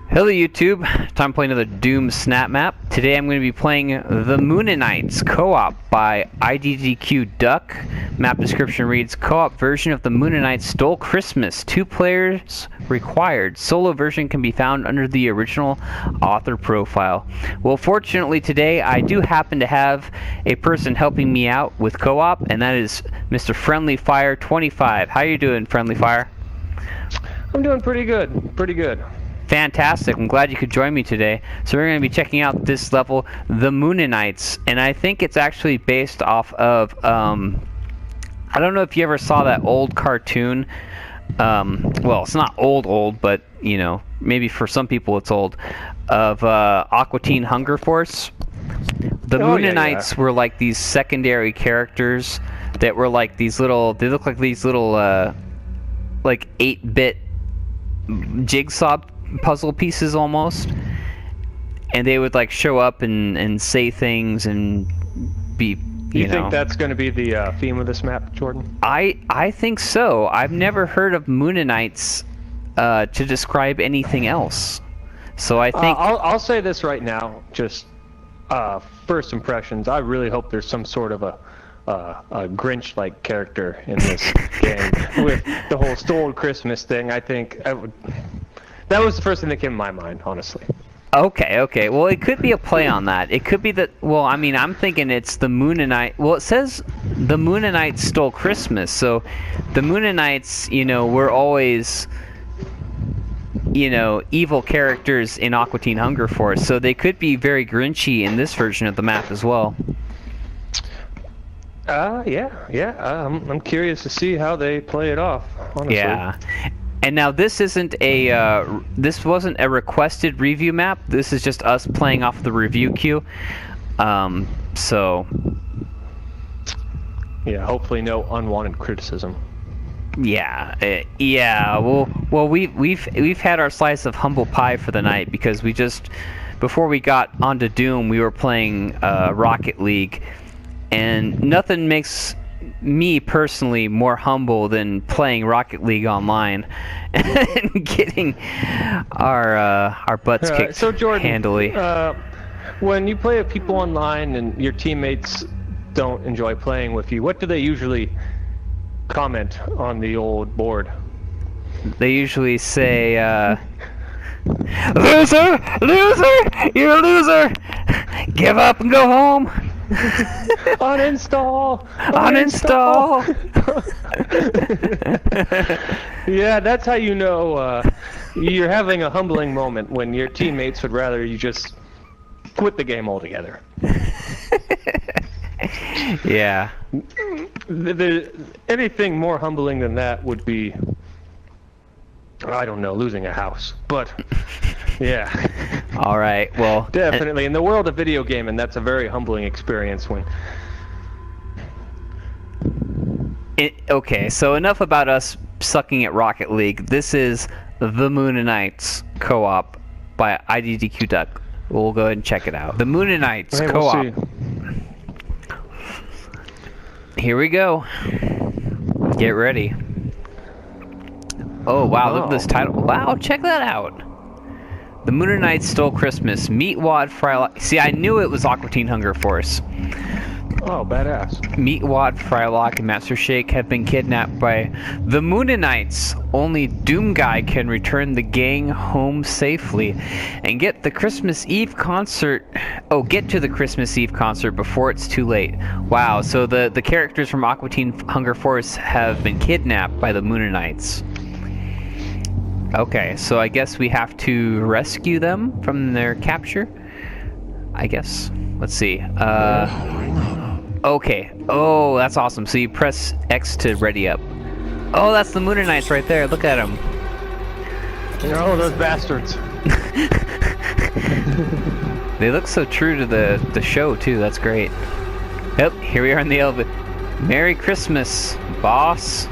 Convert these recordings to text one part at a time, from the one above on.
Hello YouTube, time to play another Doom Snapmap. Today I'm going to be playing the Mooninites co-op by iddqDuck. Map description reads, co-op version of the Mooninites stole Christmas. 2 players required. Solo version can be found under the original author profile. Well, fortunately today I do happen to have a person helping me out with co-op, and that is Mr. Friendly Fire 25. How you doing, Friendly Fire? I'm doing pretty good. Fantastic. I'm glad you could join me today. So we're going to be checking out this level, the Mooninites, and I think it's actually based off of, I don't know if you ever saw that old cartoon. Well, it's not old, but, you know, maybe for some people it's old, of Aqua Teen Hunger Force. The Mooninites were like these secondary characters that were like these little, they look like these little, like 8-bit jigsaw puzzle pieces almost, and they would like show up and say things and be you know. Think that's going to be the theme of this map, Jordan? I think so. I've never heard of Mooninites to describe anything else, so I think I'll say this right now, just first impressions. I really hope there's some sort of a Grinch-like character in this game with the whole stole Christmas thing. I think that was the first thing that came to my mind, honestly. Okay. Well, it could be a play on that. It could be that. Well, I mean, I'm thinking it's the Mooninite. Well, it says the Mooninites stole Christmas, so the Mooninites, you know, were always, you know, evil characters in Aqua Teen Hunger Force, so they could be very Grinchy in this version of the map as well. I'm curious to see how they play it off, honestly. Yeah. And now this isn't a this wasn't a requested review map. This is just us playing off the review queue. So yeah, hopefully no unwanted criticism. Yeah. Well, we've had our slice of humble pie for the night, because we just, before we got onto Doom, we were playing Rocket League, and nothing makes me personally more humble than playing Rocket League online and getting our butts kicked so Jordan, handily. When you play with people online and your teammates don't enjoy playing with you, what do they usually comment on the old board? They usually say, loser, you're a loser, give up and go home. Uninstall. Yeah, that's how you know you're having a humbling moment, when your teammates would rather you just quit the game altogether. Yeah. Anything more humbling than that would be, I don't know, losing a house. But yeah. All right. Well, definitely in the world of video gaming, that's a very humbling experience. Okay, so enough about us sucking at Rocket League. This is the Mooninites co-op by iddqDuck. We'll go ahead and check it out. The Mooninites co-op. We'll Here we go. Get ready. Oh wow, look at this title. Wow, check that out. The Mooninites stole Christmas. Meet Wad Frylock. See, I knew it was Aqua Teen Hunger Force. Oh, badass. Meet Wad, Frylock, and Master Shake have been kidnapped by the Mooninites. Only Doom Guy can return the gang home safely and get the Christmas Eve concert. Oh, get to the Christmas Eve concert before it's too late. Wow, so the characters from Aqua Teen Hunger Force have been kidnapped by the Mooninites. Okay, so I guess we have to rescue them from their capture, I guess. Let's see. Okay. Oh, that's awesome. So you press X to ready up. Oh, that's the Mooninites right there. Look at them. Oh, those bastards. They look so true to the show, too. That's great. Yep, here we are in the elevator. Merry Christmas, boss.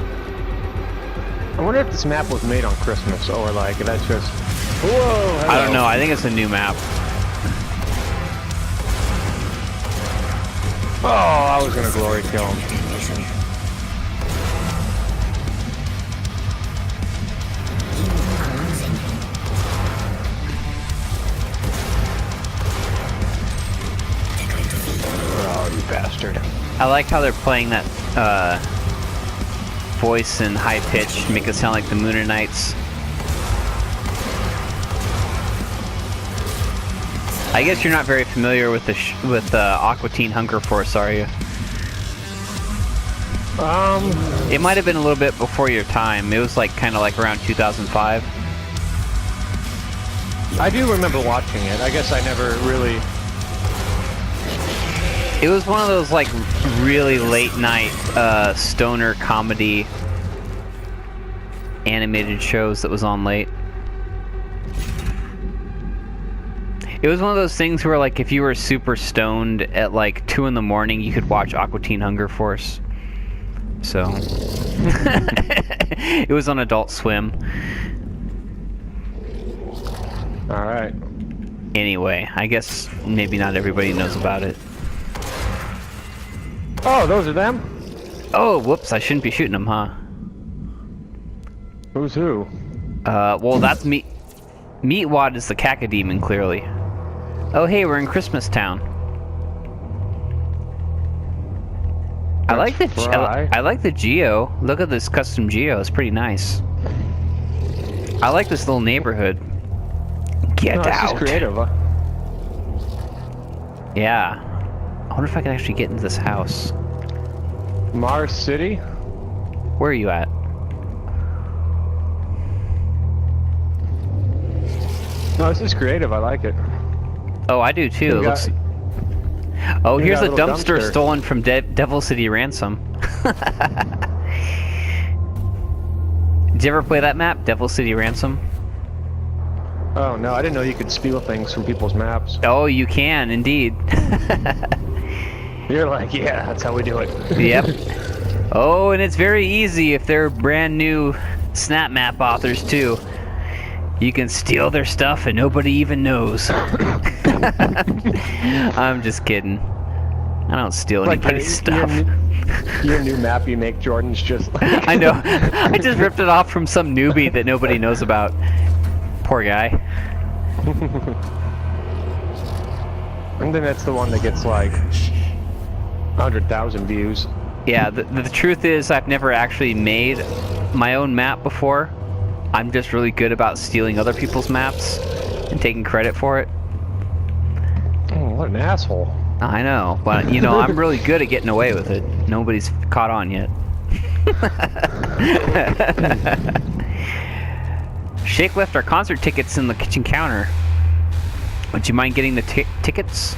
I wonder if this map was made on Christmas, or like that's just. Whoa! Hello. I don't know. I think it's a new map. Oh, I was gonna glory kill him. I like how they're playing that voice in high pitch, make it sound like the Mooninites. I guess you're not very familiar with the Aqua Teen Hunger Force, are you? It might have been a little bit before your time. It was like kind of like around 2005. I do remember watching it. I guess I never really... It was one of those like really late night stoner comedy animated shows that was on late. It was one of those things where like if you were super stoned at like 2 in the morning, you could watch Aqua Teen Hunger Force. So it was on Adult Swim. All right. Anyway, I guess maybe not everybody knows about it. Oh, those are them? Oh, whoops, I shouldn't be shooting them, huh? Who's who? Well, that's Meatwad is the cacodemon, clearly. Oh, hey, we're in Christmas Town. I like the geo. Look at this custom geo. It's pretty nice. I like this little neighborhood. Get out. This is creative, huh? Yeah. I wonder if I can actually get into this house. Mars City? Where are you at? No, this is creative. I like it. Oh, I do too. It looks... Oh, here's a dumpster stolen from Devil City Ransom. Did you ever play that map, Devil City Ransom? Oh no, I didn't know you could steal things from people's maps. Oh, you can indeed. You're like, yeah, that's how we do it. Yep. Oh, and it's very easy if they're brand new Snapmap authors too. You can steal their stuff and nobody even knows. I'm just kidding. I don't steal anybody's stuff. Your new map you make, Jordan's just like... I know. I just ripped it off from some newbie that nobody knows about. Poor guy. And then that's the one that gets like 100,000 views. Yeah, the truth is I've never actually made my own map before. I'm just really good about stealing other people's maps and taking credit for it. Oh, what an asshole. I know, but you know, I'm really good at getting away with it. Nobody's caught on yet. Shake left our concert tickets in the kitchen counter. Would you mind getting the tickets?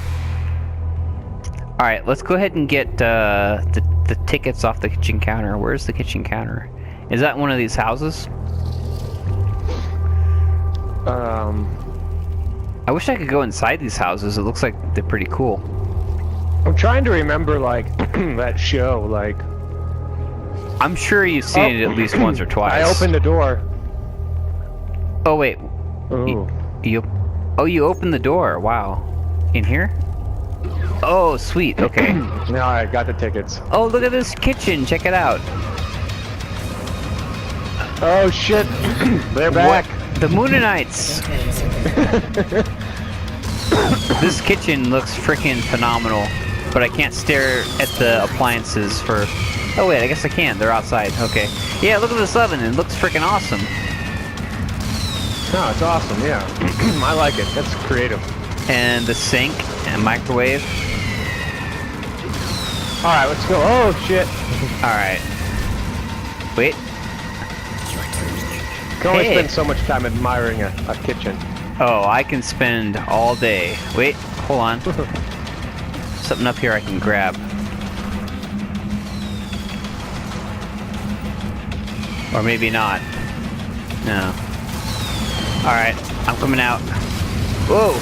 Alright, let's go ahead and get the tickets off the kitchen counter. Where's the kitchen counter? Is that one of these houses? I wish I could go inside these houses. It looks like they're pretty cool. I'm trying to remember, like, that show, like... I'm sure you've seen it at least once or twice. I opened the door. Oh, wait. Ooh. You opened the door. Wow. In here? Oh, sweet. Okay. Now I got the tickets. Oh, look at this kitchen. Check it out. Oh, shit. They're back. What? The Mooninites. This kitchen looks freaking phenomenal, but I can't stare at the appliances for... Oh wait, I guess I can. They're outside. Okay. Yeah, look at this oven. It looks freaking awesome. No, it's awesome, yeah. I like it. That's creative. And the sink and microwave. Alright, let's go. Oh, shit. Alright. Wait. You can only spend so much time admiring a kitchen. Oh, I can spend all day. Wait, hold on. Something up here I can grab. Or maybe not. No. Alright, I'm coming out. Whoa!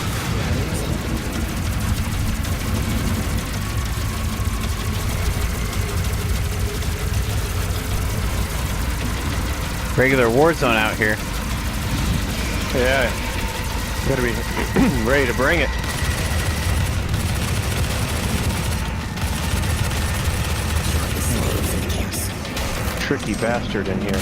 Regular war zone out here. Yeah. Gotta be ready to bring it. Tricky bastard in here.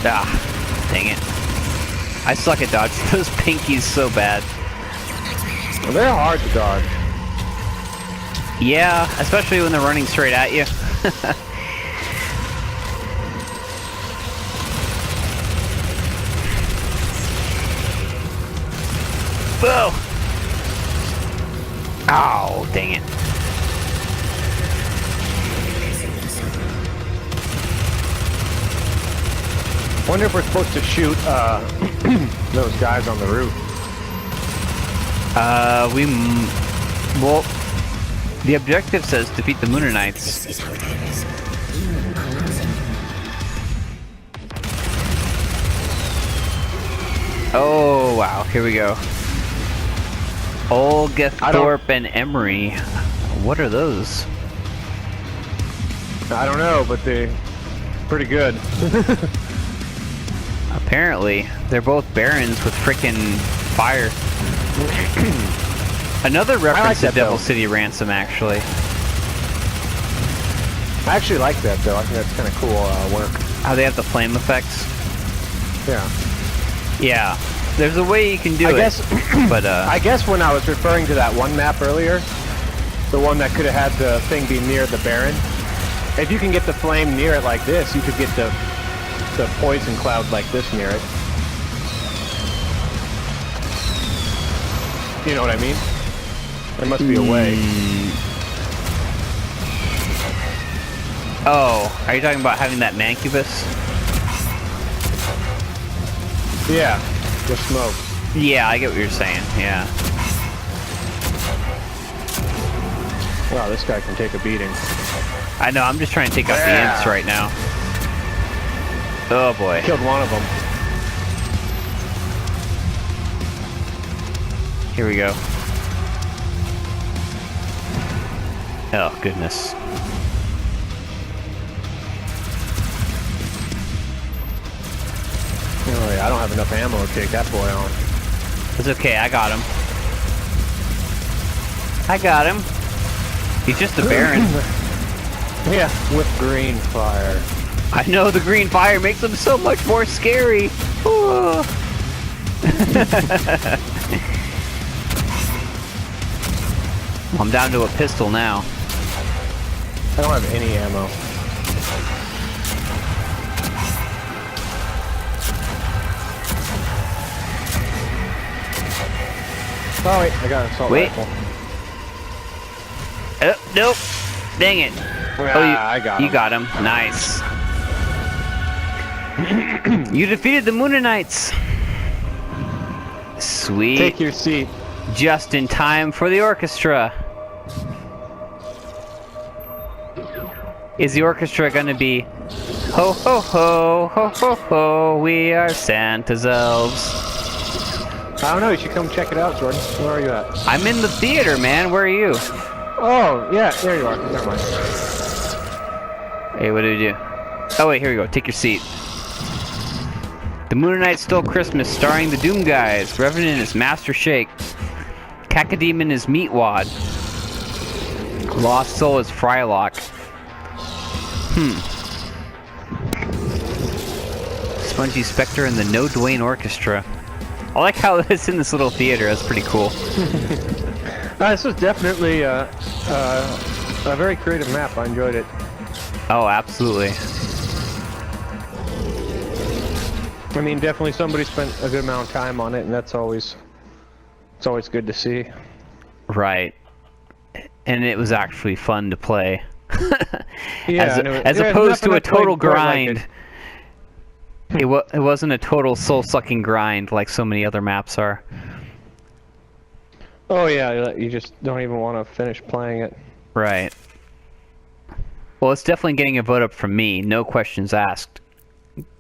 Ah, dang it. I suck at dodging those pinkies so bad. Well, they're hard to dodge. Yeah, especially when they're running straight at you. Whoa! Oh, dang it. Wonder if we're supposed to shoot those guys on the roof. Well, the objective says defeat the Mooninites. Oh, wow, here we go. Olga, Thorpe, and Emery. What are those? I don't know, but they're pretty good. Apparently, they're both barons with frickin' fire. Another reference to Devil City Ransom, actually. I actually like that, though. I think that's kind of cool work. How they have the flame effects. Yeah. Yeah. There's a way you can do but I guess when I was referring to that one map earlier, the one that could have had the thing be near the Baron, if you can get the flame near it like this, you could get the poison cloud like this near it. You know what I mean? There must be a way. Oh, are you talking about having that mancubus? Yeah, the smoke. Yeah, I get what you're saying, yeah. Wow, this guy can take a beating. I know, I'm just trying to take out the imps right now. Oh boy. Killed one of them. Here we go. Oh, goodness. Oh yeah, I don't have enough ammo to take that boy on. It's okay, I got him. I got him. He's just a Baron. Yeah, with green fire. I know, the green fire makes him so much more scary. Oh. I'm down to a pistol now. I don't have any ammo. Oh wait, I got an assault rifle. Nope. Dang it. I got him. You got him. Nice. You defeated the Mooninites. Sweet. Take your seat. Just in time for the orchestra. Is the orchestra gonna be ho ho ho ho ho ho, we are Santa's elves? I don't know, you should come check it out, Jordan. Where are you at? I'm in the theater, man. Where are you? Oh, yeah, there you are. Never mind. Hey, what do we do? Oh wait, here we go. Take your seat. The Mooninites Stole Christmas, starring the Doom Guys. Revenant is Master Shake. Cacodemon is Meatwad. Lost Soul is Frylock. Spongy Spectre and the No Dwayne Orchestra. I like how it's in this little theater. That's pretty cool. This was definitely a very creative map. I enjoyed it. Oh, absolutely. I mean, definitely somebody spent a good amount of time on it, and it's always good to see. Right. And it was actually fun to play. Yeah, as opposed to a total grind. It wasn't a total soul-sucking grind like so many other maps are. Oh yeah, you just don't even want to finish playing it. Right. Well, it's definitely getting a vote up from me. No questions asked.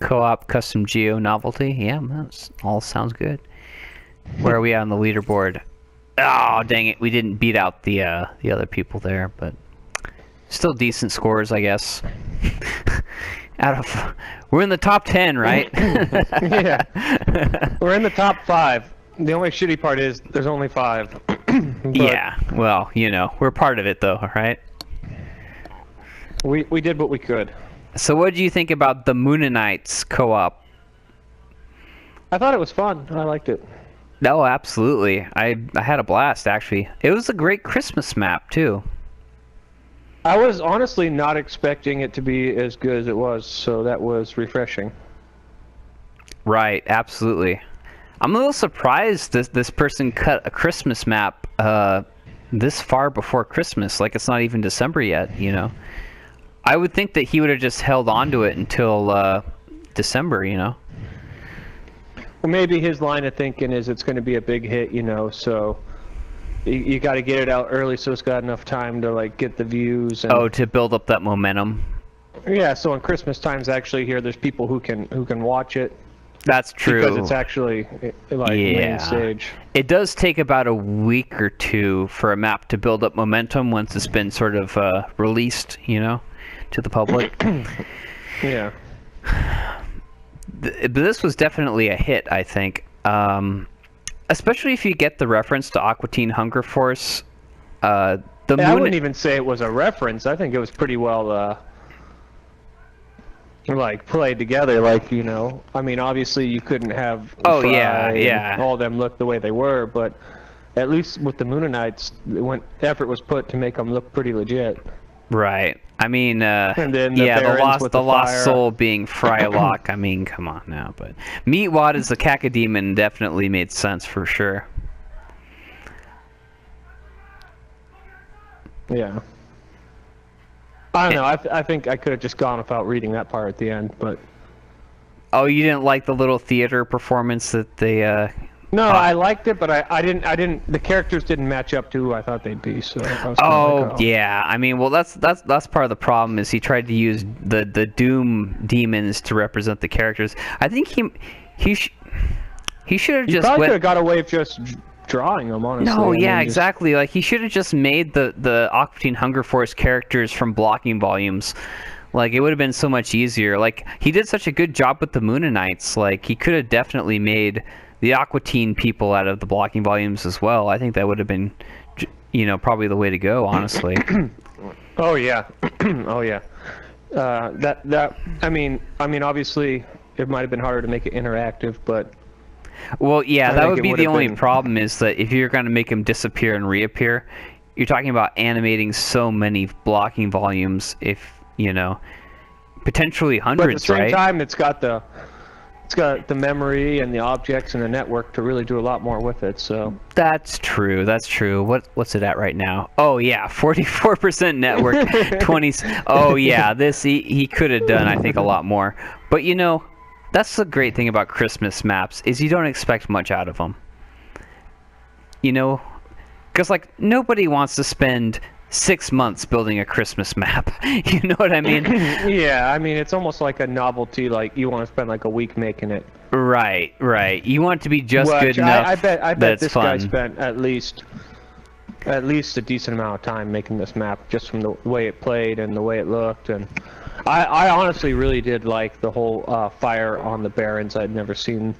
Co-op, custom geo, novelty. Yeah, that all sounds good. Where are we at on the leaderboard? Oh, dang it. We didn't beat out the other people there, but still decent scores, I guess. We're in the top 10, right? Yeah. We're in the top 5. The only shitty part is there's only 5. Yeah, well, you know, we're part of it though, right? We did what we could. So what do you think about the Mooninites co-op? I thought it was fun. I liked it. No, absolutely. I had a blast, actually. It was a great Christmas map, too. I was honestly not expecting it to be as good as it was, so that was refreshing. Right, absolutely. I'm a little surprised this person cut a Christmas map this far before Christmas. Like, it's not even December yet, you know? I would think that he would have just held on to it until December, you know? Well, maybe his line of thinking is it's going to be a big hit, you know, so you got to get it out early so it's got enough time to, like, get the views. And... Oh, to build up that momentum. Yeah, so on Christmas times actually here, there's people who can watch it. That's true. Because it's actually, like, main stage. It does take about a week or two for a map to build up momentum once it's been sort of released, you know, to the public. Yeah. But this was definitely a hit, I think. Especially if you get the reference to Aqua Teen Hunger Force. I wouldn't even say it was a reference. I think it was pretty well... like played together, like, you know, I mean, obviously you couldn't have all them look the way they were, but at least with the Mooninites, effort was put to make them look pretty legit. Right. I mean, and then the lost soul being Frylock. I mean, come on now, but Meatwad as the Cacodemon definitely made sense for sure. Yeah. I don't know. I think I could have just gone without reading that part at the end, but. Oh, you didn't like the little theater performance that they. No, I liked it, but I didn't. The characters didn't match up to who I thought they'd be. So. I was like, yeah. I mean, well, that's part of the problem is he tried to use the Doom demons to represent the characters. I think he should have just. Probably could have got away with just drawing them, honestly. No, yeah, exactly. Like, he should have just made the Aqua Teen Hunger Force characters from blocking volumes. Like, it would have been so much easier. Like, he did such a good job with the Mooninites. Like, he could have definitely made the Aqua Teen people out of the blocking volumes as well. I think that would have been, you know, probably the way to go, honestly. Oh yeah, oh yeah. I mean, obviously, it might have been harder to make it interactive, but. Well, yeah, that would be the only problem is that if you're going to make him disappear and reappear, you're talking about animating so many blocking volumes, if, you know, potentially hundreds, right? But at the same time, it's got the memory and the objects and the network to really do a lot more with it, so. That's true, that's true. What's it at right now? Oh, yeah, 44% network, 20... Oh, yeah, he could have done, I think, a lot more. But, you know... That's the great thing about Christmas maps, is you don't expect much out of them. You know? Because, like, nobody wants to spend 6 months building a Christmas map. You know what I mean? Yeah, I mean, it's almost like a novelty, like, you want to spend, like, a week making it. Right, right. You want it to be just good enough. I bet this guy spent at least a decent amount of time making this map, just from the way it played and the way it looked, and... I honestly really did like the whole fire on the Barrens. I'd never seen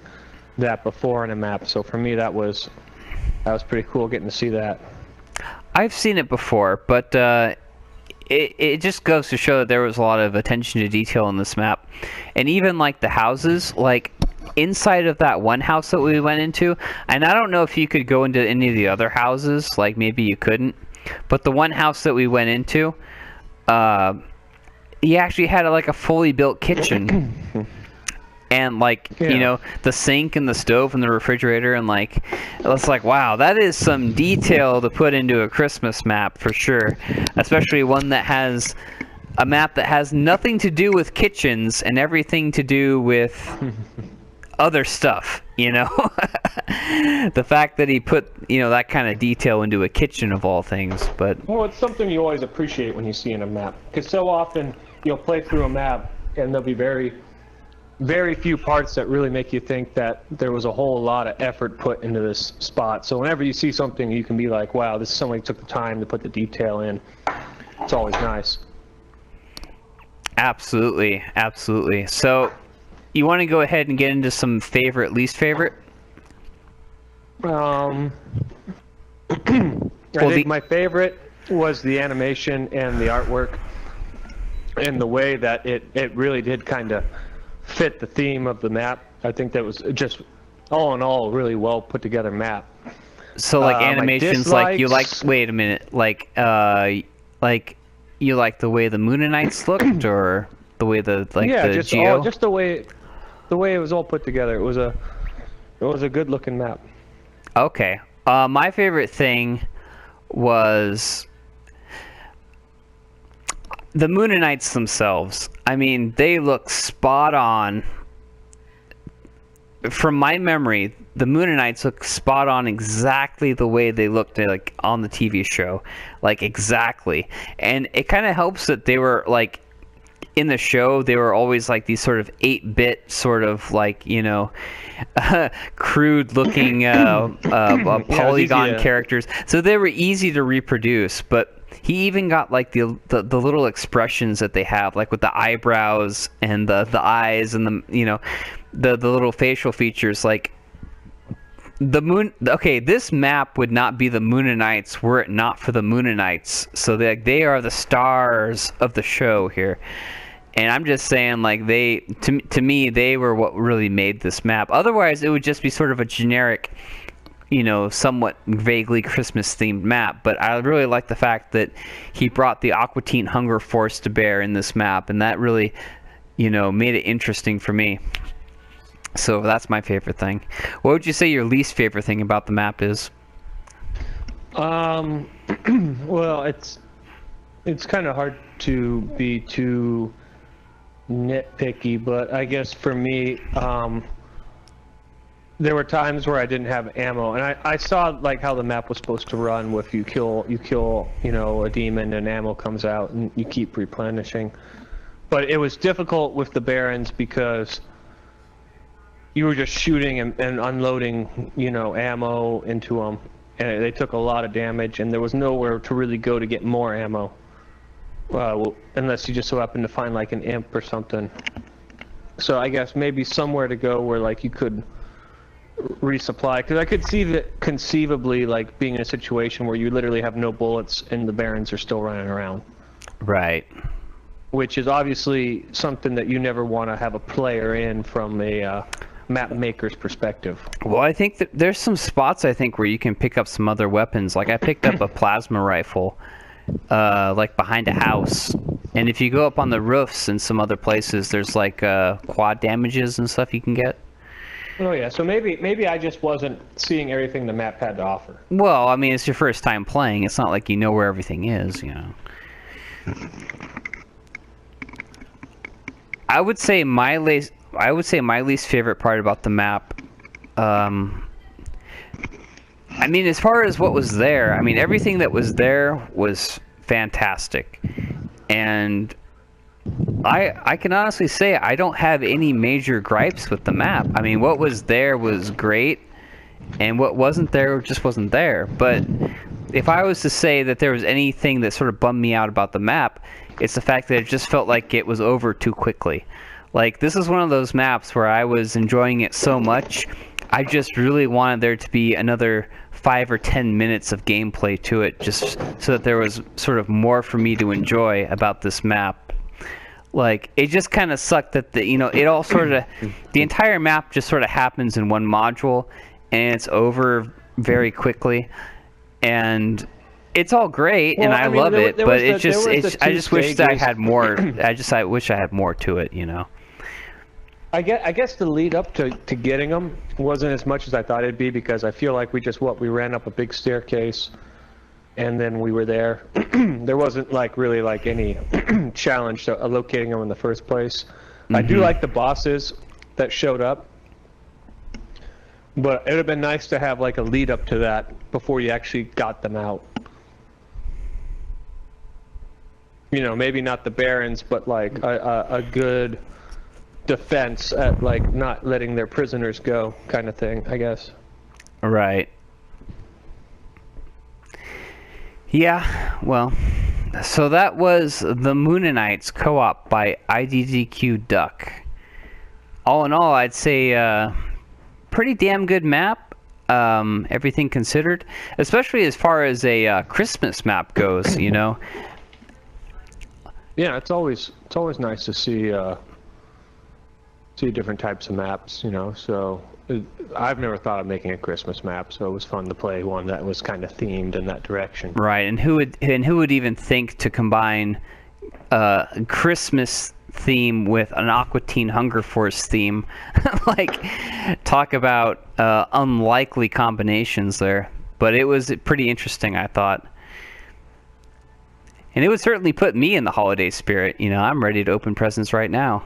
that before in a map, so for me that was pretty cool getting to see that. I've seen it before, but it just goes to show that there was a lot of attention to detail in this map. And even like the houses, like inside of that one house that we went into, and I don't know if you could go into any of the other houses, like maybe you couldn't, but the one house that we went into, he actually had like a fully built kitchen and like you know, the sink and the stove and the refrigerator, and like it's like, wow, that is some detail to put into a Christmas map for sure, especially one that has a map that has nothing to do with kitchens and everything to do with other stuff, you know. The fact that he put, you know, that kind of detail into a kitchen of all things. But well, it's something you always appreciate when you see in a map, because so often you'll play through a map and there'll be very, very few parts that really make you think that there was a whole lot of effort put into this spot. So whenever you see something, you can be like, wow, this somebody took the time to put the detail in. It's always nice. Absolutely, absolutely. So you want to go ahead and get into some favorite, least favorite? I think my favorite was the animation and the artwork, and the way that it really did kind of fit the theme of the map. I think that was just all in all, really well put together map. So like My animations, like you like. dislikes- Wait a minute, like you like the way the Mooninites looked, or the way the yeah, the just Geo? just the way it was all put together. It was a good looking map. Okay. My favorite thing was the Mooninites themselves. I mean, they look spot on. From my memory, the Mooninites look spot on exactly the way they looked like on the TV show. Like exactly. And it kind of helps that they were like in the show, they were always like these sort of 8-bit sort of like, you know, crude looking polygon characters. So they were easy to reproduce, but he even got like the little expressions that they have, like with the eyebrows and the eyes and the, you know, the little facial features. Like the moon. Okay, this map would not be the Mooninites were it not for the Mooninites. So they are the stars of the show here. And I'm just saying, like, to me, they were what really made this map. Otherwise, it would just be sort of a generic, you know, somewhat vaguely Christmas-themed map. But I really like the fact that he brought the Aqua Teen Hunger Force to bear in this map, and that really, you know, made it interesting for me. So that's my favorite thing. What would you say your least favorite thing about the map is? Well, it's kind of hard to be too nitpicky, but I guess for me, there were times where I didn't have ammo, and I saw like how the map was supposed to run with you kill, you know, a demon and ammo comes out and you keep replenishing. But it was difficult with the Barons because you were just shooting and unloading, you know, ammo into them, and they took a lot of damage, and there was nowhere to really go to get more ammo. Well, unless you just so happen to find like an imp or something. So I guess maybe somewhere to go where like you could resupply, because I could see that conceivably like being in a situation where you literally have no bullets and the Barons are still running around. Right. Which is obviously something that you never want to have a player in from a map maker's perspective. Well, I think that there's some spots I think where you can pick up some other weapons. Like I picked up a plasma rifle. Like behind a house, and if you go up on the roofs and some other places, there's like quad damages and stuff you can get. Oh yeah, so maybe I just wasn't seeing everything the map had to offer. Well, I mean, it's your first time playing. It's not like you know where everything is, you know. I would say my least favorite part about the map. I mean, as far as what was there, I mean, everything that was there was fantastic. And I can honestly say I don't have any major gripes with the map. I mean, what was there was great, and what wasn't there just wasn't there. But if I was to say that there was anything that sort of bummed me out about the map, it's the fact that it just felt like it was over too quickly. Like, this is one of those maps where I was enjoying it so much, I just really wanted there to be another 5 or 10 minutes of gameplay to it, just so that there was sort of more for me to enjoy about this map. Like, it just kind of sucked that it all sort of, the entire map just sort of happens in one module, and it's over very quickly, and it's all great, and I love it, but I just wish that I had more. I wish I had more to it, you know. I guess the lead up to getting them wasn't as much as I thought it'd be, because I feel like we ran up a big staircase and then we were there. There wasn't like really like any challenge to locating them in the first place. I do like the bosses that showed up, but it would have been nice to have like a lead up to that before you actually got them out. You know, maybe not the Barons, but like a good defense at like not letting their prisoners go, kind of thing, I guess. Right. Yeah, well, so that was the Mooninites co-op by iddqDuck. All in all, I'd say pretty damn good map, everything considered, especially as far as a Christmas map goes, you know. Yeah, it's always nice to see different types of maps, you know. So I've never thought of making a Christmas map, so it was fun to play one that was kind of themed in that direction. Right, and who would even think to combine Christmas theme with an Aqua Teen Hunger Force theme? Like, talk about unlikely combinations there. But it was pretty interesting, I thought. And it would certainly put me in the holiday spirit. You know, I'm ready to open presents right now.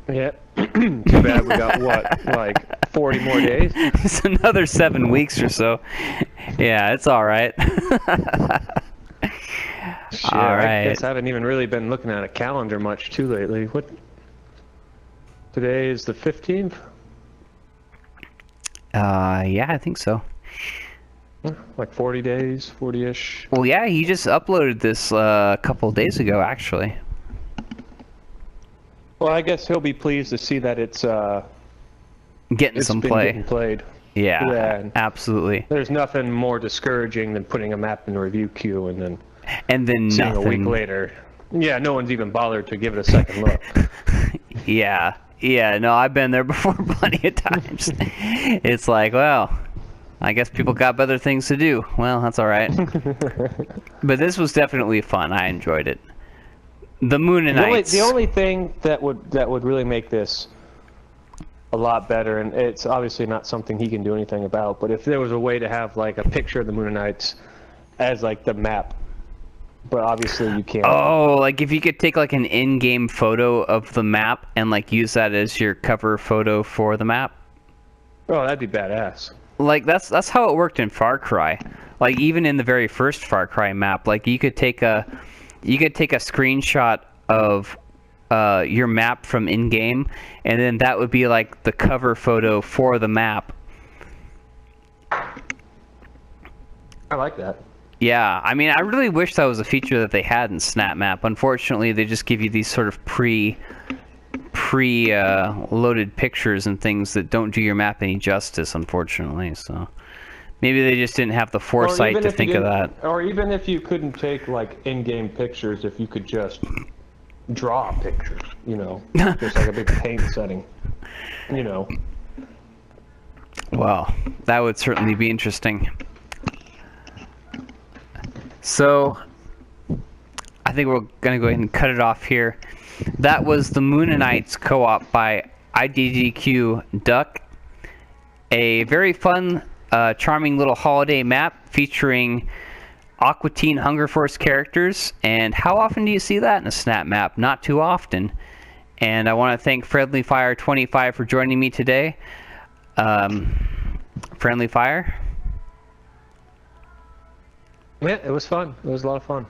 Yeah. Too bad we got, what, like 40 more days? It's another 7 weeks or so. Yeah, it's all right. Shit, all right. I guess I haven't even really been looking at a calendar much too lately. What? Today is the 15th? Yeah, I think so. Like 40 days, 40-ish. Well, yeah, he just uploaded this a couple of days ago, actually. Well, I guess he'll be pleased to see that it's Getting some play. Getting played. Yeah, Yeah. absolutely. There's nothing more discouraging than putting a map in the review queue and then nothing. seeing a week later. Yeah, no one's even bothered to give it a second look. Yeah, no, I've been there before plenty of times. It's like, well, I guess people got better things to do. Well, that's all right. But this was definitely fun. I enjoyed it. The Mooninites. The only thing that would really make this a lot better, and it's obviously not something he can do anything about, but if there was a way to have like a picture of the Mooninites as like the map, but obviously you can't. Oh, like if you could take like an in-game photo of the map and like use that as your cover photo for the map. Oh, that'd be badass. Like that's how it worked in Far Cry. Like even in the very first Far Cry map, like you could take a screenshot of your map from in-game, and then that would be like the cover photo for the map. I like that. Yeah, I mean, I really wish that was a feature that they had in Snapmap. Unfortunately, they just give you these sort of pre-loaded pictures and things that don't do your map any justice, unfortunately. So maybe they just didn't have the foresight to think of that. Or even if you couldn't take like in-game pictures, if you could just draw pictures, you know, just like a big paint setting, you know. Well, that would certainly be interesting. So, I think we're going to go ahead and cut it off here. That was the Mooninites co-op by iddqDuck. A very fun, charming little holiday map featuring Aqua Teen Hunger Force characters. And how often do you see that in a Snap map? Not too often. And I want to thank Friendly Fire 25 for joining me today. Friendly Fire? Yeah, it was fun. It was a lot of fun.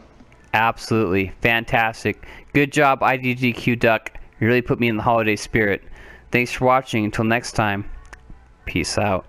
Absolutely. Fantastic. Good job, iddqDuck. You really put me in the holiday spirit. Thanks for watching. Until next time, peace out.